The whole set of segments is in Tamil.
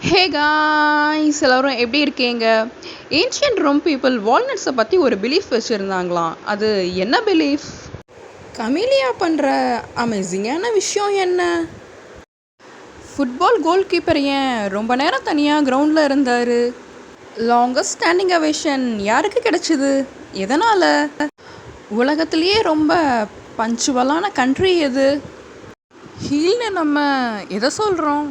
ஹே காய்ஸ் எல்லாரும் எப்படி இருக்கீங்க? ஏன்ஷியன்ட் ரோம் பீப்புள் வால்நட்ஸை பற்றி ஒரு பிலீஃப் வச்சுருந்தாங்களாம். அது என்ன பிலீஃப்? கமீலியா பண்ணுற அமேசிங்கான விஷயம் என்ன? ஃபுட்பால் கோல் கீப்பர் ஏன் ரொம்ப நேரம் தனியாக கிரவுண்டில் இருந்தார்? லாங்கஸ்ட் ஸ்டாண்டிங் அவேஷன் யாருக்கு கிடைச்சிது? எதனால்? உலகத்திலேயே ரொம்ப பஞ்சுவலான கண்ட்ரி எது? ஹீல்னு நம்ம எதை சொல்கிறோம்?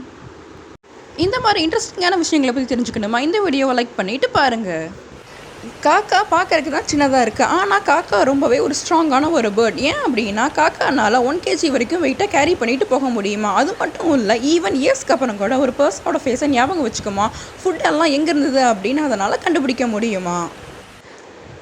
இந்த மாதிரி இன்ட்ரெஸ்டிங்கான விஷயங்களை பற்றி தெரிஞ்சுக்கணுமா? இந்த வீடியோவை லைக் பண்ணிவிட்டு பாருங்கள். காக்கா பார்க்கறதுக்கு தான் சின்னதாக இருக்குது, ஆனால் காக்கா ரொம்பவே ஒரு ஸ்ட்ராங்கான ஒரு பேர்ட். ஏன் அப்படின்னா காக்கானால் 1 kg வரைக்கும் வெயிட்டாக கேரி பண்ணிட்டு போக முடியுமா? அது மட்டும் இல்லை, ஈவன் இயர்ஸ்க்கு அப்புறம் கூட ஒரு பர்சனோட ஃபேஸை ஞாபகம் வச்சுக்குமா? ஃபுட் எல்லாம் எங்கே இருந்தது அப்படின்னு அதனால் கண்டுபிடிக்க முடியுமா?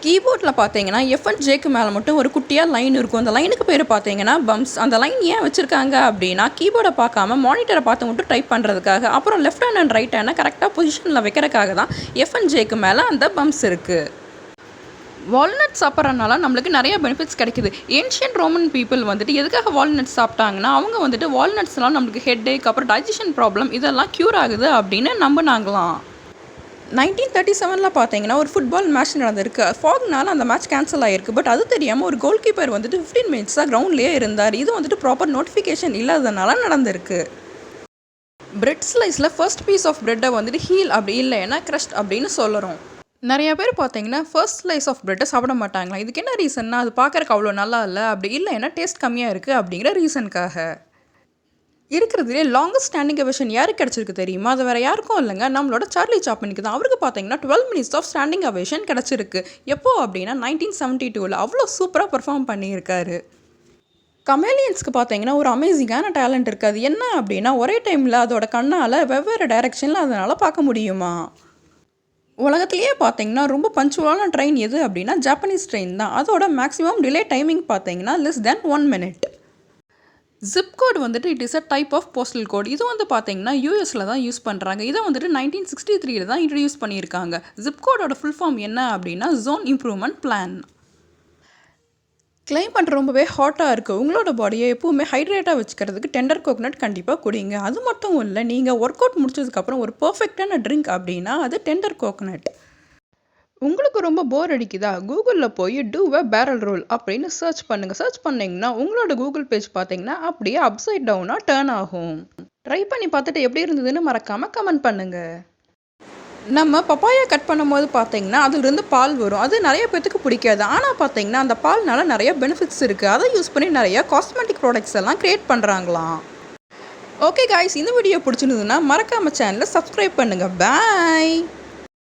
கீபோர்டில் பார்த்தீங்கன்னா F&Jக்கு மேலே மட்டும் ஒரு குட்டியாக லைன் இருக்கும். அந்த லைனுக்கு பேர் பார்த்தீங்கன்னா பம்ப்ஸ். அந்த லைன் ஏன் வச்சுருக்காங்க அப்படின்னா கீபோர்டை பார்க்காம மானிட்டரை பார்த்து மட்டும் டைப் பண்ணுறதுக்காக, அப்புறம் லெஃப்ட் ஹேண்ட் அண்ட் ரைட் ஹேண்டை கரெக்டாக பொசிஷனில் வைக்கிறதுக்காக தான் F&Jக்கு மேலே அந்த பம்ப்ஸ் இருக்குது. வால்நட் சாப்பிட்றதுனால நம்மளுக்கு நிறைய பெனிஃபிட்ஸ் கிடைக்குது. ஏன்ஷியன்ட் ரோமன் பீப்புள் வந்துட்டு எதுக்காக வால்நட்ஸ் சாப்பிட்டாங்கன்னா அவங்க வந்துட்டு வால்நட்ஸ்லாம் நம்மளுக்கு ஹெட்டேக் அப்புறம் டைஜஷன் ப்ராப்ளம் இதெல்லாம் க்யூர் ஆகுது அப்படின்னு நம்பினாங்களாம். 1937 பார்த்தீங்கன்னா ஒரு ஃபுட்பால் மேட்ச் நடந்திருக்கு. ஃபாக்னால அந்த மேட்ச் கேன்சல் ஆகிருக்கு. பட் அது தெரியாமல் ஒரு கோல் கீப்பர் வந்துட்டு 15 மினிட்ஸாக கிரவுண்ட்லேயே இருந்தார். இது வந்துட்டு ப்ராப்பர் நோட்டிஃபிகேஷன் இல்லாததுனால நடந்திருக்கு. பிரெட் ஸ்லைஸில் ஃபர்ஸ்ட் பீஸ் ஆஃப் பிரெட்டை வந்துட்டு ஹீல் அப்படி இல்லைன்னா க்ரஷ்ட் அப்படின்னு சொல்லுறோம். நிறைய பேர் பார்த்தீங்கன்னா ஃபர்ஸ்ட் ஸ்லைஸ் ஆஃப் பிரெட்டை சாப்பிட மாட்டாங்களா? இதுக்கு என்ன ரீசன்னா, அது பார்க்குறக்கு அவ்வளோ நல்லா இல்லை, அப்படி இல்லைன்னா டேஸ்ட் கம்மியாக இருக்குது அப்படிங்கிற ரீசனுக்காக. இருக்கிறதுலே லாங்கஸ்ட் ஸ்டாண்டிங் அவேஷன் யாருக்கு கிடச்சிருக்கு தெரியுமா? அது வேறு யாருக்கும் இல்லைங்க, நம்மளோட சார்லி சாப்ளினுக்கு தான். அவருக்கு பார்த்தீங்கன்னா 12 மினிட்ஸ் ஆஃப் ஸ்டாண்டிங் அவேஷன் கிடச்சிருக்கு. எப்போ அப்படின்னா 1972. அவ்வளோ சூப்பராக பர்ஃபார்ம் பண்ணியிருக்காரு. கமேலியன்ஸ்க்கு பார்த்தீங்கன்னா ஒரு அமேசிங்கான டேலண்ட் இருக்குது. அது என்ன அப்படின்னா ஒரே டைமில் அதோட கண்ணால் வெவ்வேறு டைரெக்ஷனில் அதனால் பார்க்க முடியுமா? உலகத்துலேயே பார்த்தீங்கன்னா ரொம்ப பஞ்சுவலான ட்ரெயின் எது அப்படின்னா ஜாப்பனீஸ் ட்ரெயின் தான். அதோட மேக்ஸிமம் டிலே டைமிங் பார்த்தீங்கன்னா less than 1 minute. Zip code வந்துட்டு it is a type of postal code. இது வந்து பார்த்தீங்கன்னா யூஎஸில் தான் யூஸ் பண்ணுறாங்க. இதை வந்துட்டு 1963 தான் இன்ட்ரடியூஸ் பண்ணியிருக்காங்க. ஜிப் கோடோட ஃபுல் ஃபார்ம் என்ன அப்படின்னா ஜோன் இம்ப்ரூவ்மெண்ட் பிளான். கிளைமேட் ரொம்பவே ஹாட்டாக இருக்குது. உங்களோட பாடியை எப்போவுமே ஹைட்ரேட்டாக வச்சுக்கிறதுக்கு டெண்டர் கோகனட் கண்டிப்பாக குடிங்க. அது மட்டும் இல்லை, நீங்கள் ஒர்க் அவுட் முடிச்சதுக்கப்புறம் ஒரு பர்ஃபெக்டான ட்ரிங்க் அப்படின்னா அது டெண்டர் கோகனட். உங்களுக்கு ரொம்ப போர் அடிக்குதா? கூகுளில் போய் டூ அ பேரல் ரோல் அப்படின்னு சர்ச் பண்ணுங்கள். சர்ச் பண்ணிங்கன்னா உங்களோட கூகுள் பேஜ் பார்த்தீங்கன்னா அப்படியே அப்சைட் டவுனாக டேர்ன் ஆகும். ட்ரை பண்ணி பார்த்துட்டு எப்படி இருந்ததுன்னு மறக்காமல் கமெண்ட் பண்ணுங்கள். நம்ம பப்பாயா கட் பண்ணும்போது பார்த்தீங்கன்னா அதிலிருந்து பால் வரும். அது நிறைய பேத்துக்கு பிடிக்காது. ஆனால் பார்த்தீங்கன்னா அந்த பால்னால நிறைய பெனிஃபிட்ஸ் இருக்குது. அதை யூஸ் பண்ணி நிறைய காஸ்மெட்டிக் ப்ராடக்ட்ஸ் எல்லாம் க்ரியேட் பண்ணுறாங்களாம். ஓகே காய்ஸ், இந்த வீடியோ பிடிச்சிருந்ததுன்னா மறக்காமல் சேனலை சப்ஸ்கிரைப் பண்ணுங்கள். பாய்.